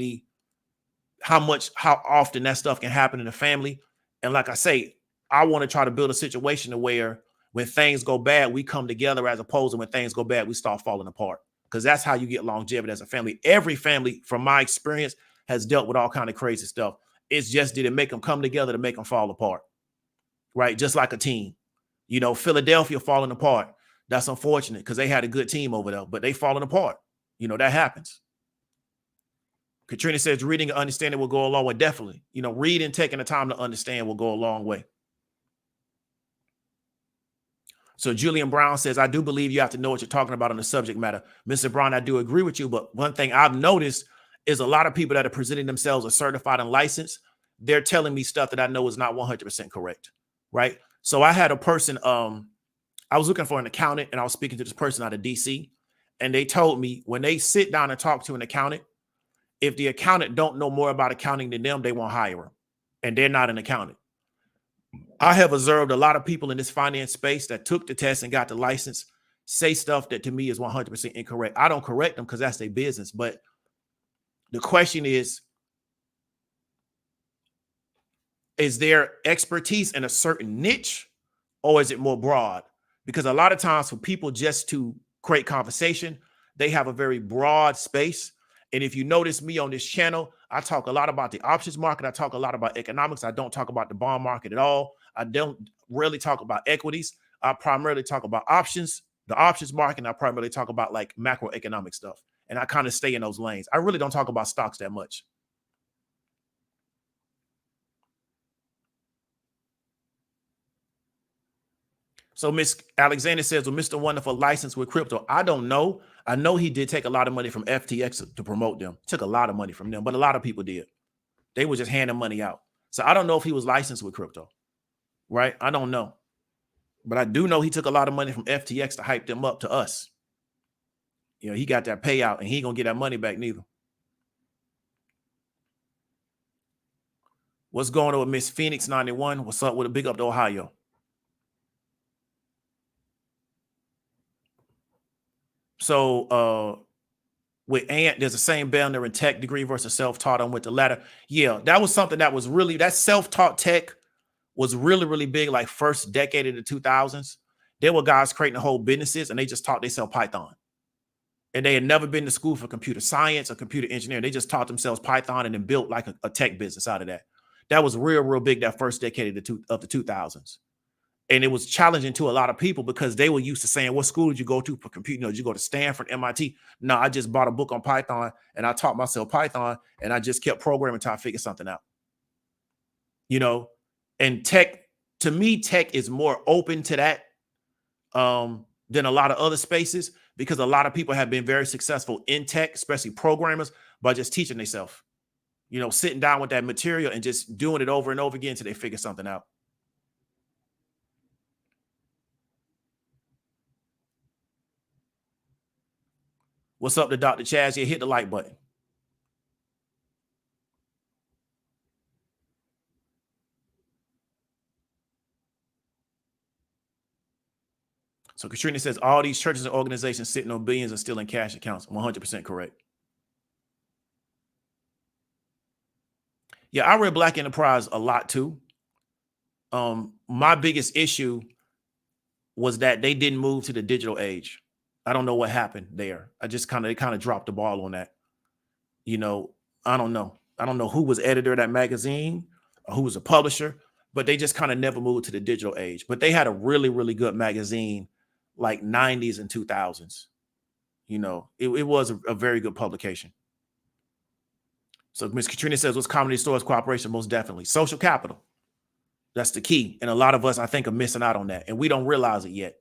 often that stuff can happen in the family. And like I say, I want to try to build a situation where when things go bad, we come together, as opposed to when things go bad, we start falling apart. Because that's how you get longevity as a family. Every family, from my experience, has dealt with all kind of crazy stuff. It's just, did it make them come together to make them fall apart? Right? Just like a team. You know, Philadelphia falling apart. That's unfortunate, because they had a good team over there, but they falling apart. You know, that happens. Katrina says reading and understanding will go a long way. Definitely. You know, reading, taking the time to understand will go a long way. So Julian Brown says, I do believe you have to know what you're talking about on the subject matter. Mr. Brown, I do agree with you. But one thing I've noticed is a lot of people that are presenting themselves as certified and licensed, they're telling me stuff that I know is not 100% correct, right? So I had a person, I was looking for an accountant, and I was speaking to this person out of DC, and they told me when they sit down and talk to an accountant, if the accountant don't know more about accounting than them, they won't hire them, and they're not an accountant. I have observed a lot of people in this finance space that took the test and got the license say stuff that to me is 100% incorrect. I don't correct them because that's their business. But the question is there expertise in a certain niche, or is it more broad? Because a lot of times for people just to create conversation, they have a very broad space. And if you notice me on this channel, I talk a lot about the options market. I talk a lot about economics. I don't talk about the bond market at all. I don't really talk about equities. I primarily talk about options, the options market, and I primarily talk about like macroeconomic stuff. And I kind of stay in those lanes. I really don't talk about stocks that much. So Miss Alexander says, well, Mr. Wonderful licensed with crypto. I don't know. I know he did take a lot of money from FTX to promote them. Took a lot of money from them, but a lot of people did. They were just handing money out. So I don't know if he was licensed with crypto, right? I don't know. But I do know he took a lot of money from FTX to hype them up to us. You know, he got that payout and he ain't gonna get that money back neither. What's going on with Miss Phoenix 91? What's up with a big up to Ohio? So with Ant, there's the same boundary in tech degree versus self-taught. I'm with the latter. Yeah, that was something that was really, that self-taught tech was really, really big, like first decade of the 2000s. There were guys creating whole businesses and they just taught themselves Python. And they had never been to school for computer science or computer engineering. They just taught themselves Python and then built like a tech business out of that. That was real, real big that first decade of the 2000s. And it was challenging to a lot of people because they were used to saying, what school did you go to for computing? You know, did you go to Stanford, MIT? No, I just bought a book on Python and I taught myself Python and I just kept programming until I figured something out. You know, and tech, to me, tech is more open to that than a lot of other spaces because a lot of people have been very successful in tech, especially programmers, by just teaching themselves, you know, sitting down with that material and just doing it over and over again until they figure something out. What's up to Dr. Chaz? Yeah, hit the like button. So Katrina says all these churches and organizations sitting on billions and still in cash accounts. 100% correct. Yeah, I read Black Enterprise a lot too. My biggest issue was that they didn't move to the digital age. I don't know what happened there. They kind of dropped the ball on that. You know, I don't know. I don't know who was editor of that magazine or who was a publisher, but they just kind of never moved to the digital age. But they had a really, really good magazine like 90s and 2000s. You know, it was a very good publication. So Ms. Katrina says, what's Comedy Stores Cooperation? Most definitely. Social capital. That's the key. And a lot of us, I think, are missing out on that. And we don't realize it yet.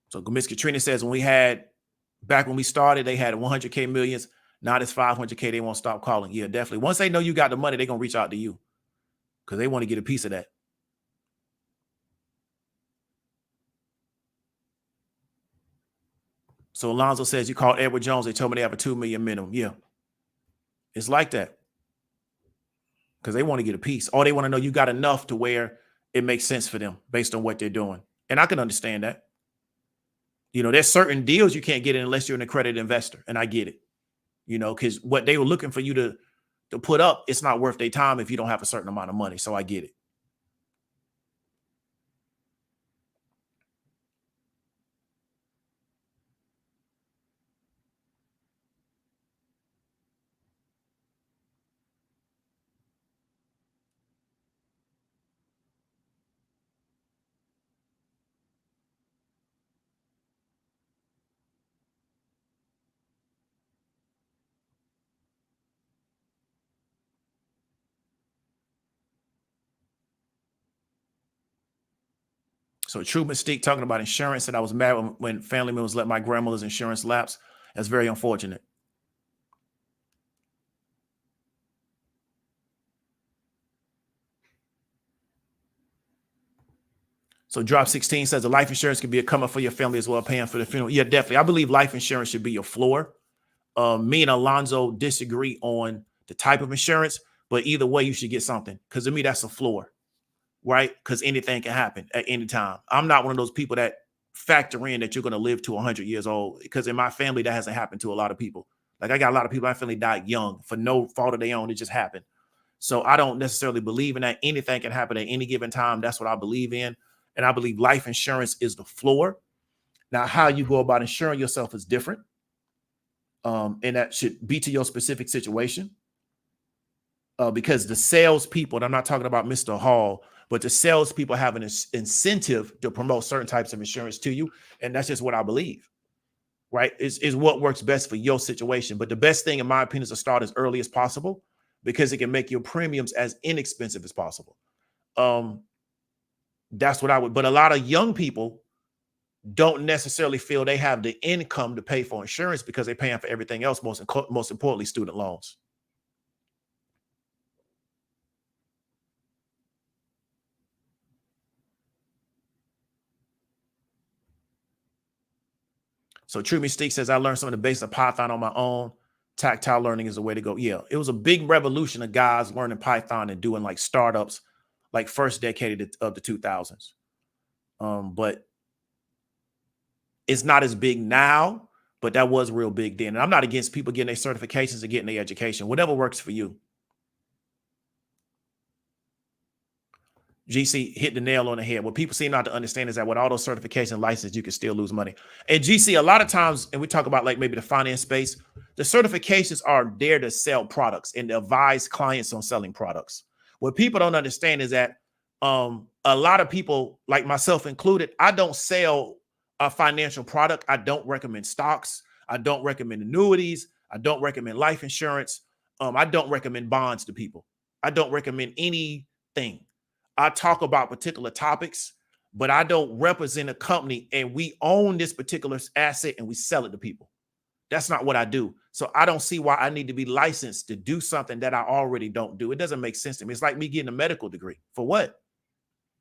So Ms. Katrina says, back when we started, they had 100K millions. Now it's 500K. They won't stop calling. Yeah, definitely. Once they know you got the money, they're going to reach out to you because they want to get a piece of that. So Alonzo says, you called Edward Jones. They told me they have a 2 million minimum. Yeah. It's like that because they want to get a piece, or they want to know you got enough to where it makes sense for them based on what they're doing. And I can understand that. You know, there's certain deals you can't get in unless you're an accredited investor. And I get it, you know, because what they were looking for you to put up, it's not worth their time if you don't have a certain amount of money. So I get it. So True Mystique talking about insurance, and I was mad when family members let my grandmother's insurance lapse. That's very unfortunate. So drop 16 says the life insurance can be a come up for your family as well, paying for the funeral. Yeah, definitely. I believe life insurance should be your floor. Me and Alonzo disagree on the type of insurance, but either way, you should get something. Because to me, that's a floor, right? Because anything can happen at any time. I'm not one of those people that factor in that you're going to live to 100 years old, because in my family, that hasn't happened to a lot of people. Like, I got a lot of people in my family died young for no fault of their own. It just happened. So I don't necessarily believe in that. Anything can happen at any given time. That's what I believe in. And I believe life insurance is the floor. Now, how you go about insuring yourself is different. And that should be to your specific situation. Because the salespeople, and I'm not talking about Mr. Hall, but the salespeople have an incentive to promote certain types of insurance to you. And that's just what I believe, right? Is what works best for your situation. But the best thing, in my opinion, is to start as early as possible, because it can make your premiums as inexpensive as possible. That's what I would. But a lot of young people don't necessarily feel they have the income to pay for insurance because they're paying for everything else, most importantly, student loans. So True Mystique says, I learned some of the basics of Python on my own. Tactile learning is the way to go. Yeah, it was a big revolution of guys learning Python and doing like startups, like first decade of the 2000s. But it's not as big now, but that was real big then. And I'm not against people getting their certifications and getting their education, whatever works for you. GC hit the nail on the head. What people seem not to understand is that with all those certification licenses, you can still lose money. And GC, a lot of times, and we talk about like maybe the finance space, the certifications are there to sell products and to advise clients on selling products. What people don't understand is that a lot of people, like myself included, I don't sell a financial product. I don't recommend stocks. I don't recommend annuities. I don't recommend life insurance. I don't recommend bonds to people. I don't recommend anything. I talk about particular topics, but I don't represent a company and we own this particular asset and we sell it to people. That's not what I do. So I don't see why I need to be licensed to do something that I already don't do. It doesn't make sense to me. It's like me getting a medical degree. For what?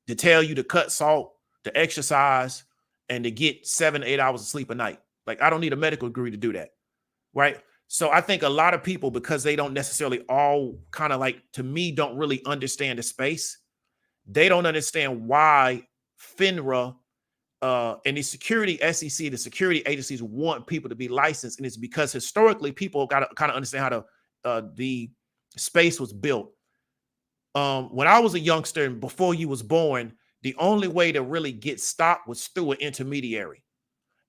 To tell you to cut salt, to exercise, and to get 7 to 8 hours of sleep a night. Like, I don't need a medical degree to do that, right? So I think a lot of people, because they don't necessarily all kind of like, to me, don't really understand the space. They don't understand why FINRA and the security SEC, the security agencies want people to be licensed. And it's because historically people got to kind of understand how the space was built. When I was a youngster and before you was born, the only way to really get stock was through an intermediary.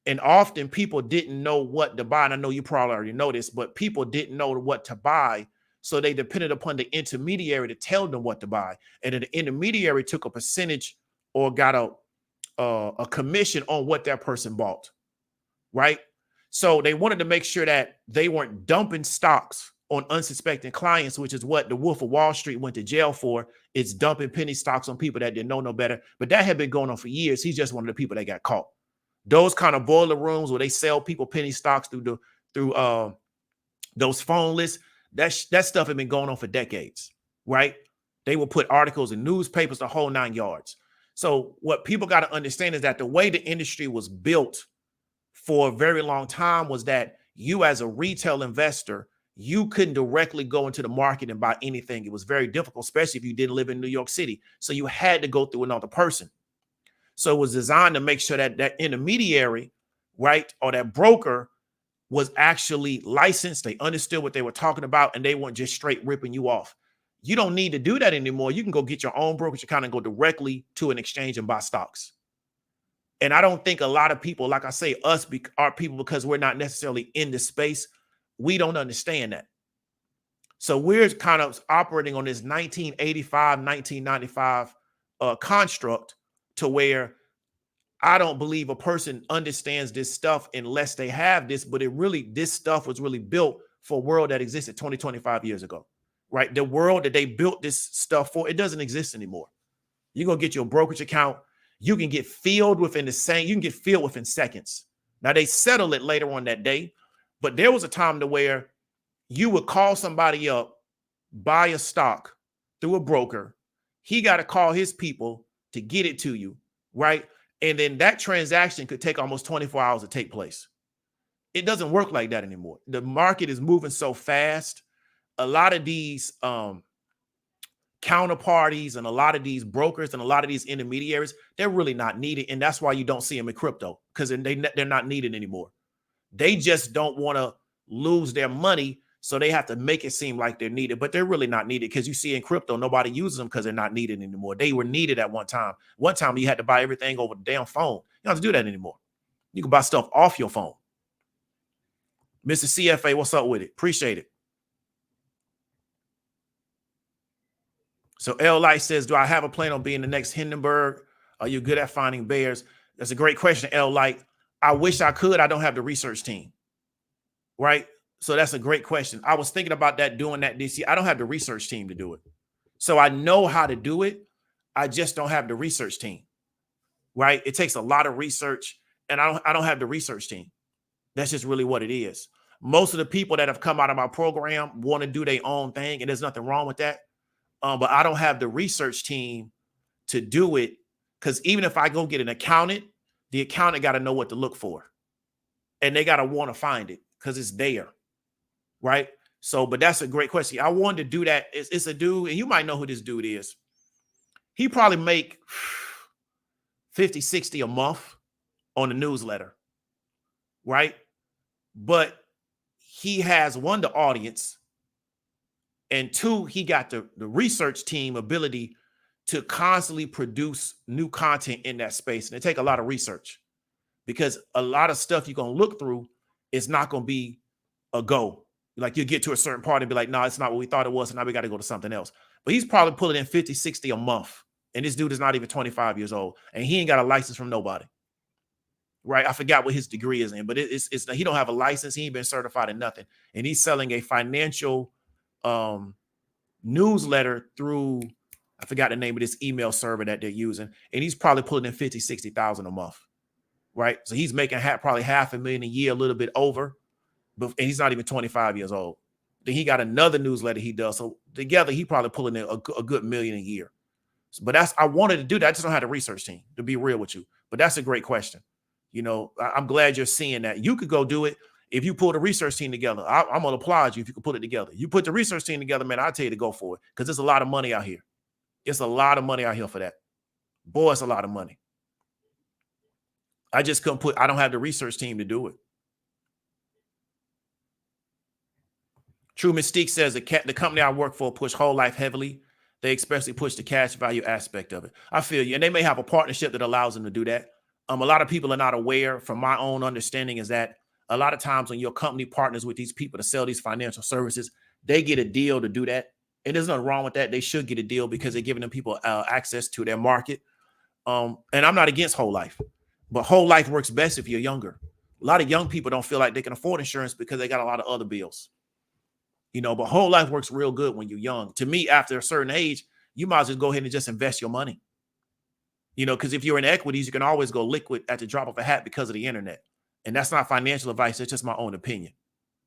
And often people didn't know what to buy. And I know you probably already know this, but people didn't know what to buy. So they depended upon the intermediary to tell them what to buy. And then the intermediary took a percentage or got a commission on what that person bought, right? So they wanted to make sure that they weren't dumping stocks on unsuspecting clients, which is what the Wolf of Wall Street went to jail for. It's dumping penny stocks on people that didn't know no better. But that had been going on for years. He's just one of the people that got caught. Those kind of boiler rooms where they sell people penny stocks through those phone lists, that stuff had been going on for decades, right? They will put articles in newspapers, the whole 9 yards. So what people got to understand is that the way the industry was built for a very long time was that you as a retail investor, you couldn't directly go into the market and buy anything. It was very difficult, especially if you didn't live in New York City. So you had to go through another person. So it was designed to make sure that that intermediary, right, or that broker was actually licensed. They understood what they were talking about, and they weren't just straight ripping you off. You don't need to do that anymore. You can go get your own brokerage account and go directly to an exchange and buy stocks. And I don't think a lot of people, like I say, our people, because we're not necessarily in the space, we don't understand that. So we're kind of operating on this 1985, 1995 construct to where I don't believe a person understands this stuff unless they have this, but this stuff was really built for a world that existed 20, 25 years ago, right? The world that they built this stuff for, it doesn't exist anymore. You're going to get your brokerage account. You can get filled within seconds. Now they settle it later on that day, But there was a time to where you would call somebody up, buy a stock through a broker. He got to call his people to get it to you, right? And then that transaction could take almost 24 hours to take place. It doesn't work like that anymore. The market is moving so fast. A lot of these counterparties and a lot of these brokers and a lot of these intermediaries, they're really not needed. And that's why you don't see them in crypto, because they're not needed anymore. They just don't want to lose their money, so they have to make it seem like they're needed, but they're really not needed, because you see in crypto, nobody uses them because they're not needed anymore. They were needed at one time. One time you had to buy everything over the damn phone. You don't have to do that anymore. You can buy stuff off your phone. Mr. CFA, what's up with it? Appreciate it. So L Light says, do I have a plan on being the next Hindenburg? Are you good at finding bears? That's a great question, L Light. I wish I could. I don't have the research team, right? So that's a great question. I was thinking about that, doing that this year. I don't have the research team to do it. So I know how to do it. I just don't have the research team, right? It takes a lot of research, and I don't have the research team. That's just really what it is. Most of the people that have come out of my program want to do their own thing, and there's nothing wrong with that. But I don't have the research team to do it, because even if I go get an accountant, the accountant got to know what to look for, and they got to want to find it because it's there, right? So, but that's a great question. I wanted to do that. It's a dude, and you might know who this dude is. He probably make 50, 60 a month on the newsletter, right? But he has, one, the audience, and two, he got the research team ability to constantly produce new content in that space. And it take a lot of research, because a lot of stuff you're going to look through is not going to be a go. Like, you get to a certain part and be like, no, it's not what we thought it was, and now we got to go to something else. But he's probably pulling in 50, 60 a month. And this dude is not even 25 years old, and he ain't got a license from nobody, right? I forgot what his degree is in, but it's he don't have a license. He ain't been certified in nothing. And he's selling a financial newsletter through, I forgot the name of this email server that they're using. And he's probably pulling in 50, 60,000 a month, right? So he's making probably $500,000 a year, a little bit over, and he's not even 25 years old. Then he got another newsletter he does. So together, he probably pulling in a good $1 million a year. But I wanted to do that. I just don't have the research team, to be real with you. But that's a great question. You know, I'm glad you're seeing that. You could go do it. If you pull the research team together, I'm going to applaud you if you can put it together. You put the research team together, man, I'll tell you to go for it, because there's a lot of money out here. It's a lot of money out here for that. Boy, it's a lot of money. I just I don't have the research team to do it. True Mystique says the company I work for push whole life heavily. They especially push the cash value aspect of it. I feel you. And they may have a partnership that allows them to do that. A lot of people are not aware, from my own understanding, is that a lot of times when your company partners with these people to sell these financial services, they get a deal to do that. And there's nothing wrong with that. They should get a deal, because they're giving them people access to their market. And I'm not against whole life, but whole life works best if you're younger. A lot of young people don't feel like they can afford insurance because they got a lot of other bills. You know, but whole life works real good when you're young. To me, after a certain age, you might as well go ahead and just invest your money. You know, because if you're in equities, you can always go liquid at the drop of a hat because of the internet. And that's not financial advice. It's just my own opinion.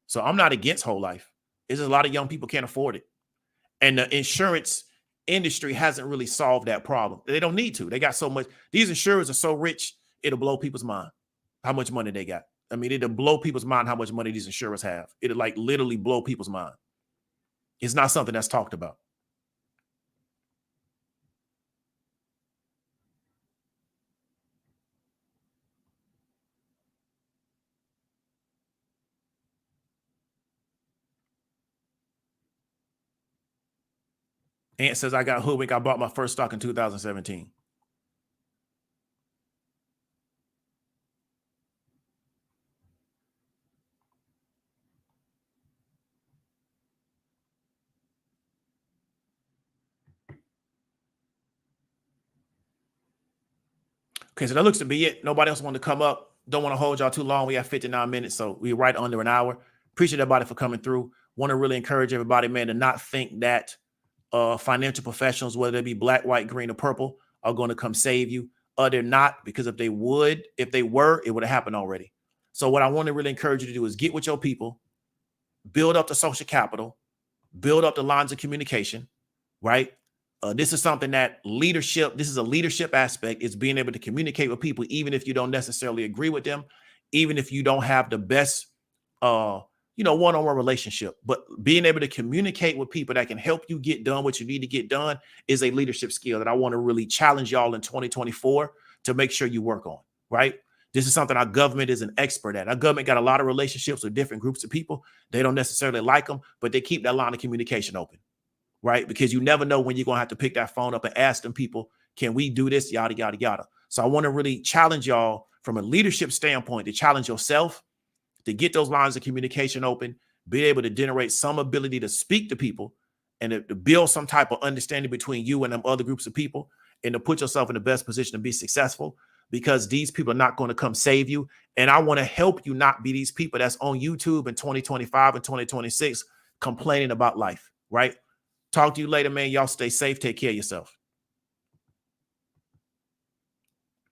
So I'm not against whole life. It's just a lot of young people can't afford it. And the insurance industry hasn't really solved that problem. They don't need to. They got so much. These insurers are so rich, it'll blow people's mind how much money they got. I mean, it'll blow people's mind how much money these insurers have. It'll like literally blow people's mind. It's not something that's talked about. Ant says, I got hoodwinked. I bought my first stock in 2017. Okay, so that looks to be it. Nobody else wanted to come up. Don't want to hold y'all too long. We have 59 minutes, so we're right under an hour. Appreciate everybody for coming through. Want to really encourage everybody, man, to not think that financial professionals, whether they be black, white, green, or purple, are going to come save you. They're not, because if they were, it would have happened already. So what I want to really encourage you to do is get with your people, build up the social capital, build up the lines of communication, right? This is something that this is a leadership aspect, is being able to communicate with people, even if you don't necessarily agree with them, even if you don't have the best, one-on-one relationship, but being able to communicate with people that can help you get done what you need to get done is a leadership skill that I want to really challenge y'all in 2024 to make sure you work on, right? This is something our government is an expert at. Our government got a lot of relationships with different groups of people. They don't necessarily like them, but they keep that line of communication open, right? Because you never know when you're going to have to pick that phone up and ask them people, can we do this? Yada, yada, yada. So I want to really challenge y'all from a leadership standpoint to challenge yourself, to get those lines of communication open, be able to generate some ability to speak to people and to build some type of understanding between you and them other groups of people, and to put yourself in the best position to be successful, because these people are not going to come save you. And I want to help you not be these people that's on YouTube in 2025 and 2026 complaining about life, right? Talk to you later, man. Y'all stay safe. Take care of yourself.